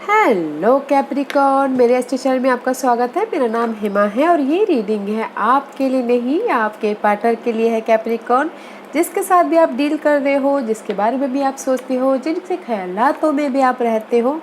Hello Capricorn, मेरे astro channel में आपका स्वागत है। मेरा नाम हिमा है और ये रीडिंग है आपके लिए नहीं, आपके पार्टनर के लिए है कैप्रिकॉर्न। जिसके साथ भी आप डील कर रहे हो, जिसके बारे में भी आप सोचते हो, जिनसे ख्यालातों में भी आप रहते हो,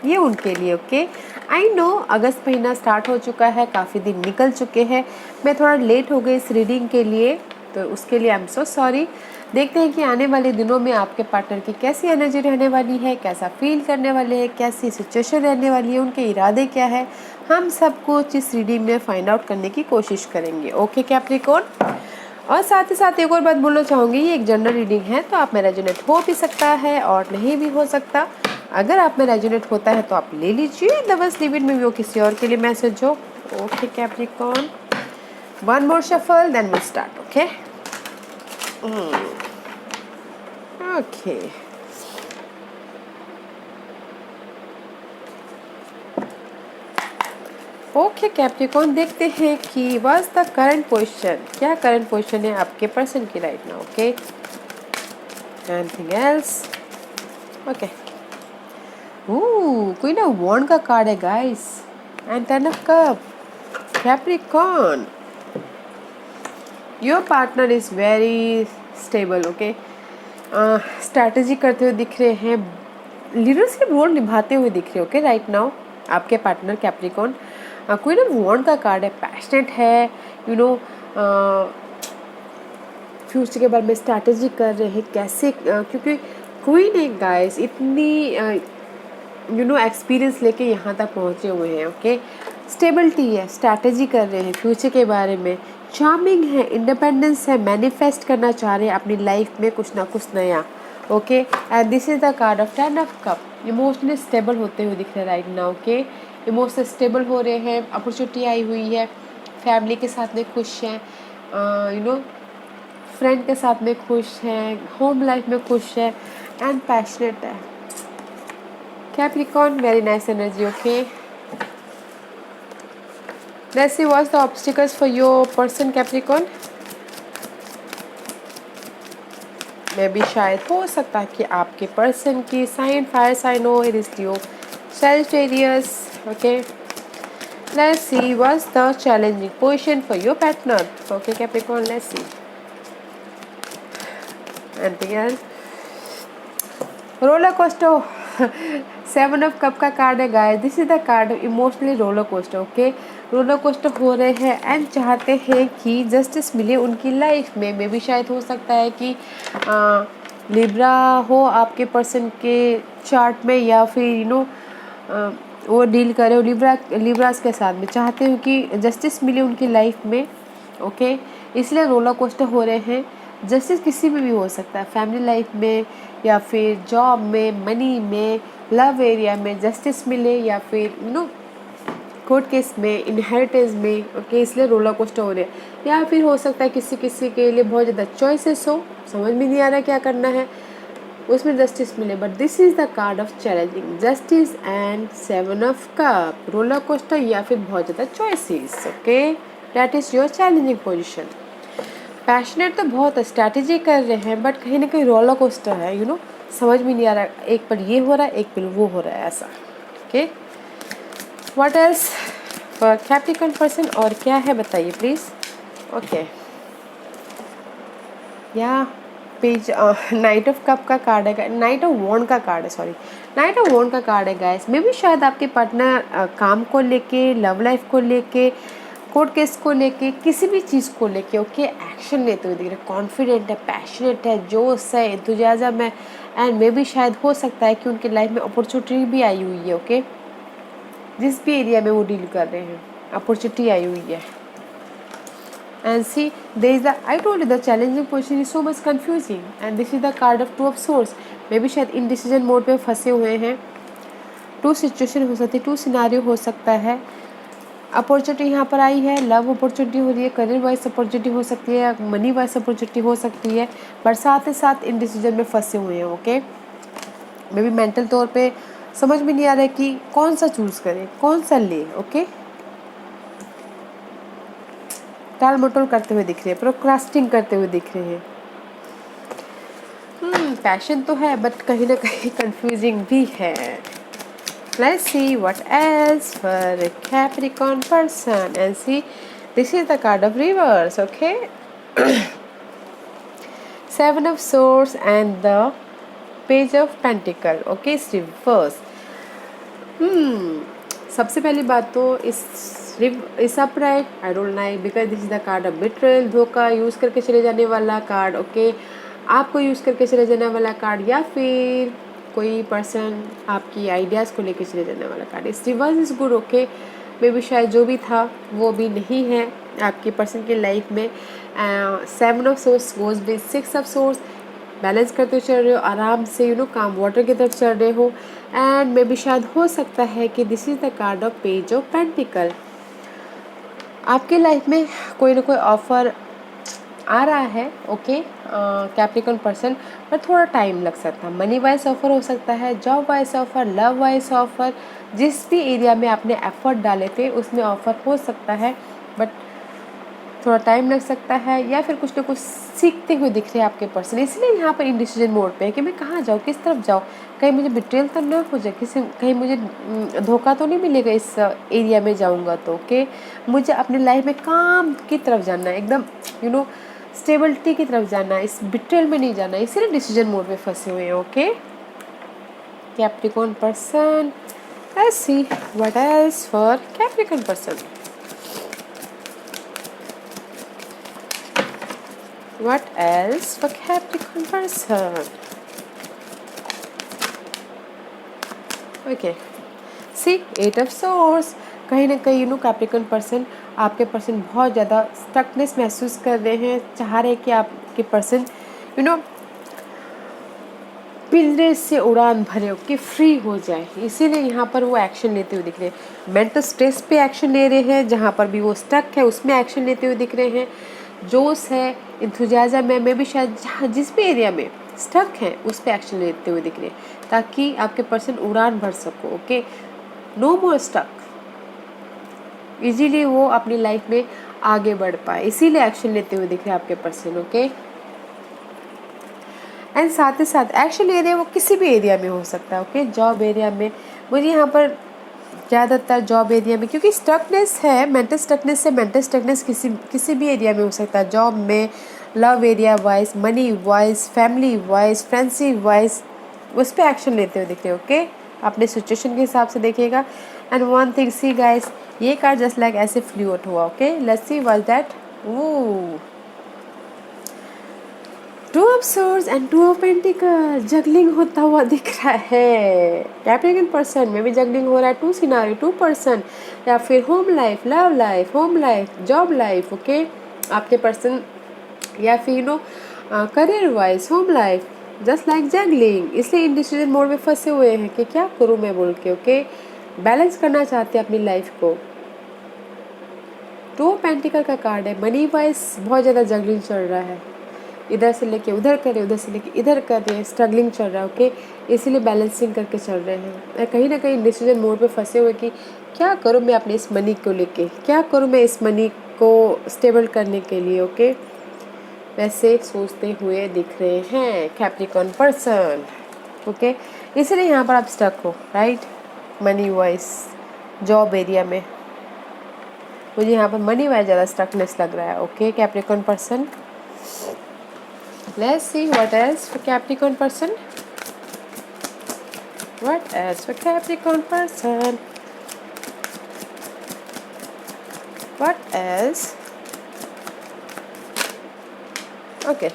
ये उनके लिए। ओके, आई नो अगस्त महीना स्टार्ट हो चुका है, काफ़ी दिन निकल चुके हैं। मैं थोड़ा लेट हो गई इस रीडिंग के लिए, तो उसके लिए आई एम सो सॉरी। देखते हैं कि आने वाले दिनों में आपके पार्टनर की कैसी एनर्जी रहने वाली है, कैसा फील करने वाले हैं, कैसी सिचुएशन रहने वाली है, उनके इरादे क्या है। हम सब कुछ इस रीडिंग में फाइंड आउट करने की कोशिश करेंगे। ओके कैप्रिकॉर्न, और साथ ही साथ एक और बात बोलना चाहूँगी, ये एक जनरल रीडिंग है, तो आप में रेजोनेट हो भी सकता है और नहीं भी हो सकता। अगर आप में रेजोनेट होता है तो आप ले लीजिए, अदरवाइज लिव इट में वो किसी और के लिए मैसेज हो। Okay Capricorn, one more shuffle then we start. Okay okay okay Capricorn, देखते हैं कि व्हाट्स द करंट पोजीशन, क्या करंट पोजीशन है आपके पर्सन की right now. Okay, anything else? Okay, queen of wand का कार्ड है guys, and ten of cup. Capricorn, your partner is very stable. Okay, strategy करते हुए दिख रहे हैं, लीडरशिप रोल निभाते हुए दिख रहे हैं। ओके राइट नाउ आपके partner Capricorn. Queen of wand का कार्ड है, पैशनेट है, यू नो फ्यूचर के बारे में स्ट्रैटेजी कर रहे हैं कैसे, क्योंकि क्वीन है गाइस, इतनी एक्सपीरियंस लेके यहाँ तक पहुँचे हुए हैं। ओके, स्टेबिलिटी है, स्ट्रैटेजी कर रहे हैं फ्यूचर के बारे में, चार्मिंग है, इंडिपेंडेंस है, मैनिफेस्ट करना चाह रहे हैं अपनी लाइफ में कुछ ना कुछ नया। Okay, and this is the card of ten of cup. Emotionally stable होते हुए दिख रहे हैं right now. Okay, emotionally stable हो रहे हैं, अपॉर्चुनिटी आई हुई है, फैमिली के साथ में खुश हैं, फ्रेंड के साथ में खुश हैं, होम लाइफ में खुश है, एंड पैशनेट है। Capricorn, very nice energy. Okay, let's see what's the obstacles for your person Capricorn. मे भी शायद हो सकता है कि आपके पर्सन की साइन फायर साइन हो, it is Leo, Sagittarius. Okay, let's see what's the challenging position for your partner. Okay Capricorn, let's see. Anything else? Roller coaster, seven of cup का कार्ड है guys, this is the card emotionally roller coaster. Okay, roller coaster हो रहे हैं and चाहते हैं कि justice मिले उनकी लाइफ में। मे भी शायद हो सकता है कि लिब्रा हो आपके पर्सन के चार्ट में, या फिर वो डील करे लिब्रास के साथ में, चाहते हो कि जस्टिस मिले उनकी लाइफ में। ओके, इसलिए रोलर कोस्टर हो रहे हैं। जस्टिस किसी में भी हो सकता है, फैमिली लाइफ में या फिर जॉब में, मनी में, लव एरिया में जस्टिस मिले, या फिर कोर्ट केस में, इनहेरिटेंस में। ओके, इसलिए रोलर कोस्टर हो रहे हैं। या फिर हो सकता है किसी किसी के लिए बहुत ज़्यादा चॉइसेस हो, समझ में नहीं आ रहा क्या करना है, उसमें जस्टिस मिले। But this is the card of challenging, justice and seven of cup, roller coaster या फिर बहुत ज़्यादा choices. Okay, that is your challenging position. Passionate तो बहुत स्ट्रैटेजी कर रहे हैं, बट कहीं ना कहीं रोलर कोस्टर है, समझ में नहीं आ रहा, एक पल ये हो रहा है, एक पल वो हो रहा है, ऐसा। Okay, what else for Capricorn person, और क्या है बताइए प्लीज़। ओके, या पेज नाइट ऑफ कप का कार्ड है, नाइट ऑफ वॉन्ड का कार्ड है, सॉरी नाइट ऑफ वॉन्ड का कार्ड है गाइस। मे भी शायद आपके पार्टनर काम को लेके, लव लाइफ को लेके, कोर्ट केस को लेके, किसी भी चीज़ को लेके ओके एक्शन लेते हुए दिख रहे, कॉन्फिडेंट है, पैशनेट है, जोश है, एंथुजियाज्म है, एंड मे भी शायद हो सकता है कि उनकी लाइफ में अपॉर्चुनिटी भी आई हुई है। ओके, जिस भी एरिया में वो डील कर रहे हैं अपॉर्चुनिटी आई हुई है। And see there is the, I told you the challenging position is so much confusing, and this is the card of two of swords. Maybe शायद इनडिसीजन मोड पे फंसे हुए हैं। टू सिचुएशन हो सकती है, टू सिनारियो हो सकता है। अपॉर्चुनिटी यहाँ पर आई है, लव अपॉर्चुनिटी हो रही है, करियर वाइज अपॉर्चुनिटी हो सकती है, मनी वाइज अपॉर्चुनिटी हो सकती है, बट साथ ही साथ इन डिसीजन में फंसे हुए हैं। ओके, मे बी मेंटल तौर पे समझ में नहीं आ रहा है कि कौन सा चूज़ करें, कौन सा ले। ओके, टाल मटोल करते हुए दिख रहे हैं, प्रोक्रास्टिंग करते हुए दिख रहे हैं। पैशन तो है बट कहीं ना कहीं कंफ्यूजिंग भी है। Let's see what else for a Capricorn person. And see, this is the card of reverse, okay? Seven of Swords and the Page of Pentacle, okay? It's reverse. सबसे पहली बात तो इस upright I don't like because this is the card of betrayal, धोखा, use करके चले जाने वाला कार्ड, ओके? आपको यूज़ करके चले जाने वाला कार्ड, या फिर कोई पर्सन आपकी आइडियाज़ को लेके चले जाने वाला कार्ड। इस रिवर्स इज़ गुड, ओके? मे भी शायद जो भी था वो भी नहीं है आपके पर्सन की लाइफ में। Seven of source goes with six of source, balance करते चल रहे हो आराम से, यू नो, काम वाटर की तरफ चल रहे हो। एंड मे भी शायद हो सकता है कि this is the card of page of pentacle. आपके लाइफ में कोई ना कोई ऑफ़र आ रहा है, ओके, कैप्रिकॉर्न पर्सन, पर थोड़ा टाइम लग सकता है। मनी वाइज ऑफ़र हो सकता है, job wise offer, love wise offer, जिस भी एरिया में आपने एफर्ट डाले थे उसमें ऑफ़र हो सकता है, बट थोड़ा टाइम लग सकता है। या फिर कुछ ना कुछ सीखते हुए दिख रहे हैं आपके पर्सन, इसलिए यहाँ पर इंडिसीजन मोड पे है कि मैं कहाँ जाऊँ, किस तरफ जाऊँ, कहीं मुझे बिट्रेल तो ना हो जाए, कहीं मुझे धोखा तो नहीं मिलेगा इस एरिया में जाऊँगा तो, ओके? मुझे अपनी लाइफ में काम की तरफ जाना है, एकदम यू नो स्टेबिलिटी की तरफ जाना है, इस बिट्रेल में नहीं जाना है, इसीलिए डिसीजन मोड में फंसे हुए हैं, okay? Capricorn person, let's see what else for Capricorn person. What else for Capricorn person? Okay. See, Eight of Swords. कहीं ना कहीं कैप्रिकॉर्न पर्सन, आपके पर्सन बहुत ज़्यादा स्टकनेस महसूस कर रहे हैं, चाह रहे हैं कि आपके पर्सन पिंजरे से उड़ान भरे हो, कि फ्री हो जाए, इसीलिए यहाँ पर वो एक्शन लेते हुए दिख रहे हैं। मेंटल स्ट्रेस पे एक्शन ले रहे हैं, जहाँ पर भी वो स्टक है उसमें एक्शन लेते हुए दिख रहे हैं। जोश है, इंथुजियाज़म है, मैं भी शायद जहाँ जिस भी एरिया में स्टक है उस पर एक्शन लेते हुए दिख रहे हैं, ताकि आपके पर्सन उड़ान भर सको, ओके? नो मोर स्टक, इजीली वो अपनी लाइफ में आगे बढ़ पाए, इसीलिए एक्शन लेते हुए दिख रहे हैं आपके पर्सन, ओके? एंड साथ ही साथ एक्शन एरिया वो किसी भी एरिया में हो सकता है, ओके? जॉब एरिया में, मुझे यहाँ पर ज़्यादातर जॉब एरिया में, क्योंकि स्टकनेस है, मेंटल स्टकनेस से मेंटल स्टकनेस किसी भी एरिया में हो सकता है, जॉब में, love area wise, money wise, family wise, friendship wise, उस पर एक्शन लेते हुए दिख रहे, ओके? अपने सिचुएशन के हिसाब से देखिएगा। And one thing, see guys, ये कार्ड जस्ट लाइक ऐसे फ्लूट हुआ, okay? Let's see what that. Oh, two of swords and two of pentacle, juggling होता हुआ दिख रहा है कैप्रिकॉर्न पर्सन में भी। जगलिंग हो रहा है, टू सिनारियो, टू पर्सन, या फिर home life, love life, home life, job life, okay? आपके पर्सन, या फिर career wise, home life, just like juggling, इसलिए इंडिसीजन मोड में फंसे हुए हैं कि क्या करूँ मैं बोल के, ओके? बैलेंस करना चाहते हैं अपनी लाइफ को। टू पेंटिकल का कार्ड है, मनी वाइज बहुत ज़्यादा जगलिंग चल रहा है, इधर से लेके उधर कर रहे, उधर से लेके इधर कर रहे हैं, स्ट्रगलिंग चल रहा है, ओके? इसीलिए बैलेंसिंग करके चल रहे हैं, कहीं ना कहीं डिसीजन मोड पे फंसे हुए कि क्या करूँ मैं अपने इस मनी को लेके, क्या करूँ मैं इस मनी को स्टेबल करने के लिए, ओके? वैसे सोचते हुए दिख रहे हैं कैप्रिकॉर्न पर्सन, ओके? इसलिए यहाँ पर आप स्टक हो, right? Money wise, job area में मुझे यहाँ पर मनी वाइज ज़्यादा स्टकनेस लग रहा है, okay Capricorn person? Let's see what else for Capricorn person. What else for Capricorn person? What else? Okay.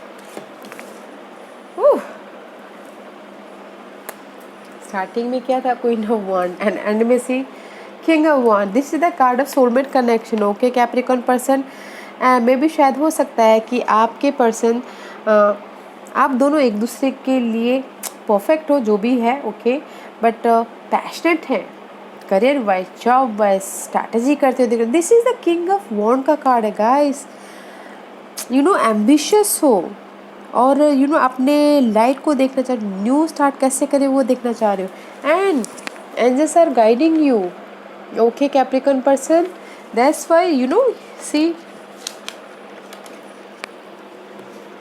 Starting में क्या था? Queen of Wands and end में सी King of Wands. This is the card of soulmate connection. Okay, Capricorn person. मे भी शायद हो सकता है कि आपके पर्सन, आप दोनों एक दूसरे के लिए परफेक्ट हो, जो भी है, ओके? बट पैशनेट हैं, career wise, job wise, strategy करते हुए। This is the king of wand का कार्ड है गाइस। एम्बिशियस हो और अपने लाइट को देखना चाह रहे हो, न्यू स्टार्ट कैसे करें वो देखना चाह रहे हो, and angels are guiding you, okay Capricorn person? That's why see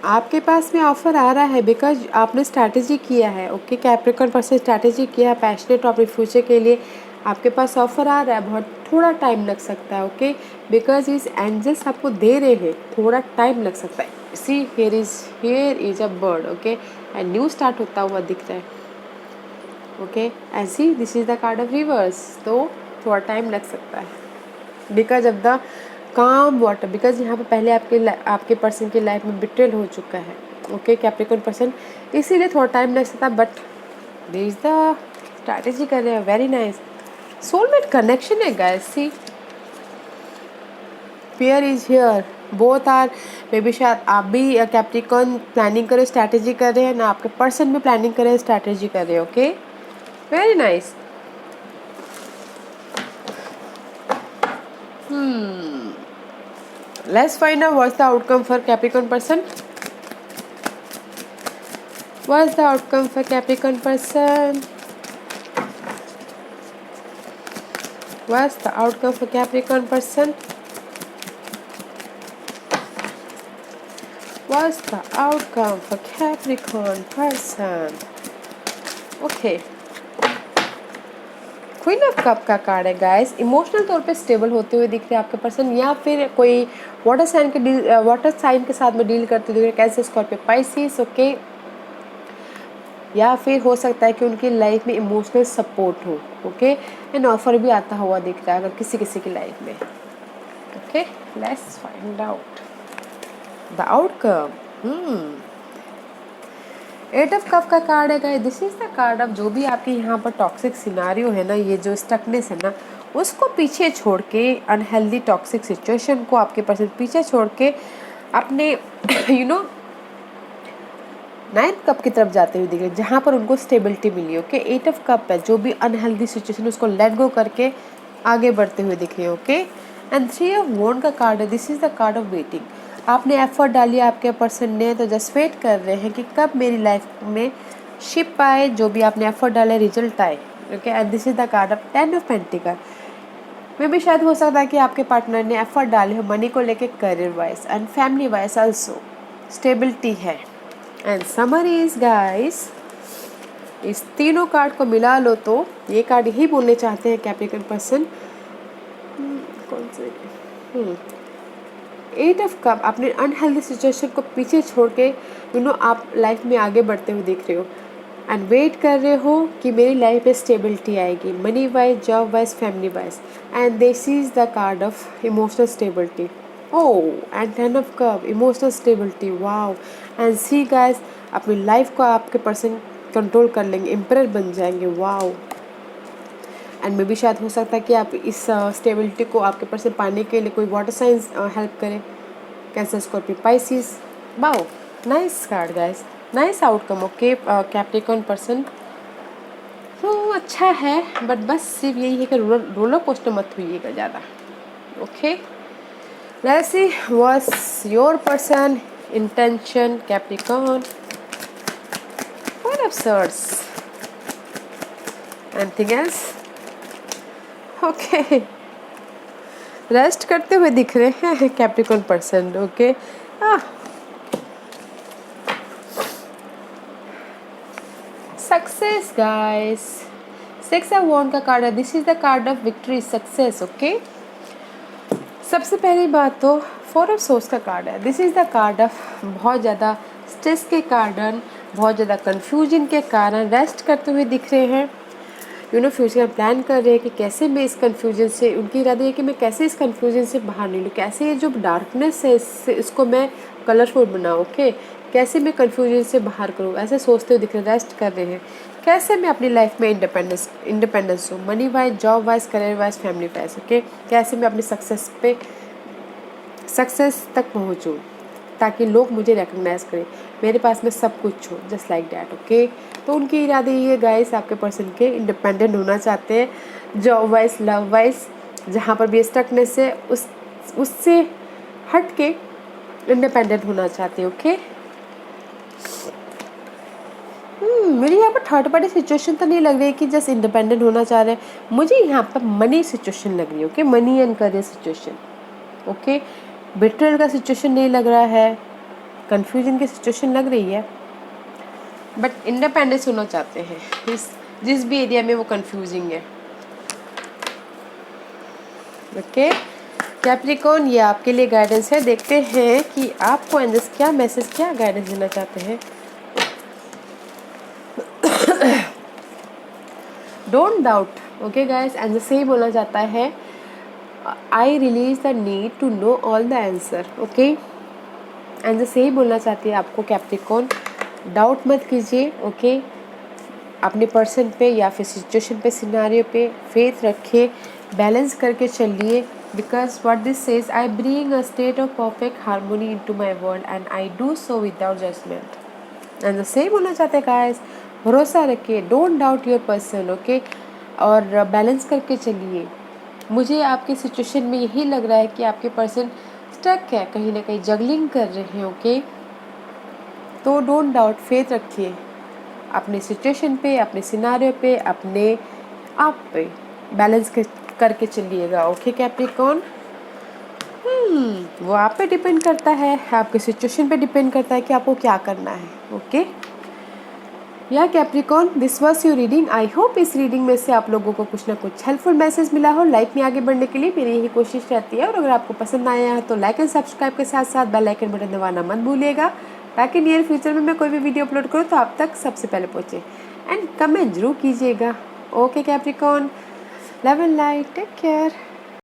आपके पास में ऑफर आ रहा है बिकॉज आपने स्ट्रैटेजी किया है। ओके, कैप्रिकॉर्न पर्सन स्ट्रैटेजी किया है, पैशनेट अपने फ्यूचर के लिए। आपके पास ऑफर आ रहा है, बहुत थोड़ा टाइम लग सकता है। ओके, बिकॉज इस एंजल्स आपको दे रहे हैं, थोड़ा टाइम लग सकता है। See here is a bird. Okay, and new start होता हुआ दिख रहा है। Okay, and see this is the card of reverse, तो थोड़ा टाइम लग सकता है बिकॉज ऑफ द काम वाटर, बिकॉज यहाँ पे पहले आपके पर्सन की लाइफ में बिट्रेल हो चुका है। ओके, कैप्रिकॉर्न पर्सन, इसीलिए थोड़ा टाइम लग सकता है, but this is the strategy कर रहे हैं। वेरी नाइस, सोलमेट कनेक्शन है guys. See pair is here, both are, maybe शायद आप भी कैप्रिकॉर्न प्लानिंग करें, स्ट्रैटेजी कर रहे हैं ना, आपके पर्सन भी प्लानिंग करें, स्ट्रैटेजी कर रहे हैं। Okay, very nice. Let's find out what's the outcome for Capricorn person. What's the outcome for Capricorn person? What's the outcome for Capricorn person? What's the outcome for Capricorn person? Okay. Queen of cup का card है guys. Emotional तौर पे stable होते हुए दिख रहे हैं आपके पर्सन, या फिर कोई वाटर साइन के साथ में डील करते दिख रहे हैं, कैंसर, स्कॉर्पियो, पाइसिस। ओके, या फिर हो सकता है कि उनकी लाइफ में इमोशनल सपोर्ट हो। ओके, एंड ऑफर भी आता हुआ दिख रहा है अगर किसी की लाइफ में। Okay, let's find out the outcome. Eight of cup का कार्ड है guys. This is the card of जो भी आपके यहाँ पर टॉक्सिक सिनारियो है ना, ये जो स्टकनेस है ना, उसको पीछे छोड़ के, अनहेल्दी टॉक्सिक सिचुएशन को आपके पर्सन पीछे छोड़ के अपने नाइन्थ कप की तरफ जाते हुए दिख रहे हैं, जहाँ पर उनको स्टेबिलिटी मिली। ओके, एट ऑफ कप है, जो भी अनहेल्दी सिचुएशन है उसको लेट गो करके आगे बढ़ते हुए दिख रहे हैं। Okay, and three of wand का कार्ड है। This is the card of waiting. आपने एफर्ट डाली आपके पर्सन ने, तो जस्ट वेट कर रहे हैं कि कब मेरी लाइफ में शिप आए, जो भी आपने एफर्ट डाले रिजल्ट आए। Okay, and this is the card of 10 of pentacle. Maybe शायद हो सकता है कि आपके पार्टनर ने एफर्ट डाले हो मनी को लेके, career wise and family wise also stability है। एंड समरी इज गाइस, इस तीनों कार्ड को मिला लो तो ये कार्ड यही बोलने चाहते हैं कैप्रिकॉर्न पर्सन। कौन से एट ऑफ कप, अपने अनहेल्दी सिचुएशन को पीछे छोड़ के आप लाइफ में आगे बढ़ते हुए दिख रहे हो, एंड वेट कर रहे हो कि मेरी लाइफ में स्टेबिलिटी आएगी, money wise, job wise, family wise. And this is the card of emotional stability. Oh, and 10 of cup, emotional stability, wow. And see guys, अपनी लाइफ को आपके पर्सन कंट्रोल कर लेंगे, एम्परर बन जाएंगे, वाओ। एंड मे भी शायद हो सकता है कि आप इस स्टेबिलिटी को आपके पर्सन पाने के लिए कोई वाटर साइंस हेल्प करे, cancer, Scorpio, Pisces. Wow, nice card guys, nice outcome. Okay, Capricorn person तो अच्छा है, बट बस सिर्फ यही है कि रोलर कोस्टर मत हुइएगा ज़्यादा। Okay, let's see what's your person intention Capricorn. Four of swords, anything else? Okay, rest करते हुए दिख रहे हैं Capricorn person. Okay, success guys. Six of wand का कार्ड है। This is the card of victory, success. Okay, सबसे पहली बात तो फोर ऑफ सोर्स का कार्ड है। This is the card of बहुत ज़्यादा स्ट्रेस के कारण, बहुत ज़्यादा कंफ्यूजन के कारण रेस्ट करते हुए दिख रहे हैं। फ्यूचर का प्लान कर रहे हैं कि कैसे मैं इस कन्फ्यूजन से, उनकी इरादे है कि मैं कैसे इस कन्फ्यूजन से बाहर निकलूँ, कैसे ये जो डार्कनेस है इसको मैं कलरफुल बनाऊँ। ओके, कैसे मैं कन्फ्यूजन से बाहर करूँ, ऐसे सोचते हुए दिख रहे, रेस्ट कर रहे हैं। कैसे मैं अपनी लाइफ में इंडिपेंडेंस हूँ, money wise, job wise, career wise, family wise. Okay, कैसे मैं अपनी सक्सेस तक पहुँचूँ ताकि लोग मुझे रिकग्नाइज करें, मेरे पास में सब कुछ हो, जस्ट लाइक डैट। ओके, तो उनके इरादे ये गाइस आपके पर्सन के इंडिपेंडेंट होना चाहते हैं, जॉब वाइज, लव वाइज, जहाँ पर भी स्टकनेस है उससे हट के इंडिपेंडेंट होना चाहते हैं। ओके, मेरी यहाँ पर थर्ड पार्टी सिचुएशन तो नहीं लग रही है कि जस्ट इंडिपेंडेंट होना चाह रहे हैं, मुझे यहाँ पर मनी सिचुएशन लग रही है। Okay, money and career situation. Okay, betrayal का सिचुएशन नहीं लग रहा है। कन्फ्यूजन की सिचुएशन लग रही है, बट इंडिपेंडेंस होना चाहते हैं जिस भी एरिया में वो कंफ्यूजिंग है। ओके कैप्रिकॉर्न, ये आपके लिए गाइडेंस है। देखते हैं कि आपको एंजल्स क्या मैसेज, क्या गाइडेंस देना चाहते हैं। Don't doubt. Okay guys, angel से ही बोलना चाहता है I release the need to know all the answer. Okay angel से ही बोलना चाहती है आपको कैप्रिकॉर्न, डाउट मत कीजिए। ओके अपने पर्सन पे या फिर सिचुएशन पे, सिनारियो पे फेथ रखिए, बैलेंस करके चलिए। Because what this says, I bring a state of perfect harmony into my world and I do so without judgement. And सही बोलना चाहते हैं गाइस, भरोसा रखिए, don't doubt your person. Okay और बैलेंस करके चलिए। मुझे आपके सिचुएशन में यही लग रहा है कि आपके पर्सन स्टक है, कहीं ना कहीं जगलिंग कर रहे हैं। ओके तो डोंट डाउट, फेथ रखिए अपने सिचुएशन पे, अपने सिनारियो पे, अपने आप पे बैलेंस करके चलिएगा। ओके कैप्रिकॉर्न, वो आप पे डिपेंड करता है, आपके सिचुएशन पे डिपेंड करता है कि आपको क्या करना है। ओके या Capricorn, this was your reading. I hope इस रीडिंग में से आप लोगों को कुछ ना कुछ हेल्पफुल मैसेज मिला हो। लाइफ में आगे बढ़ने के लिए मेरी यही कोशिश रहती है, और अगर आपको पसंद आया है तो लाइक एंड सब्सक्राइब के साथ साथ बेल आइकन बटन दबाना मत भूलिएगा, ताकि नियर फ्यूचर में मैं कोई भी वीडियो अपलोड करूँ तो आप तक सबसे पहले पहुँचे। एंड कमेंट जरूर कीजिएगा। Okay Capricorn, love and light, take care.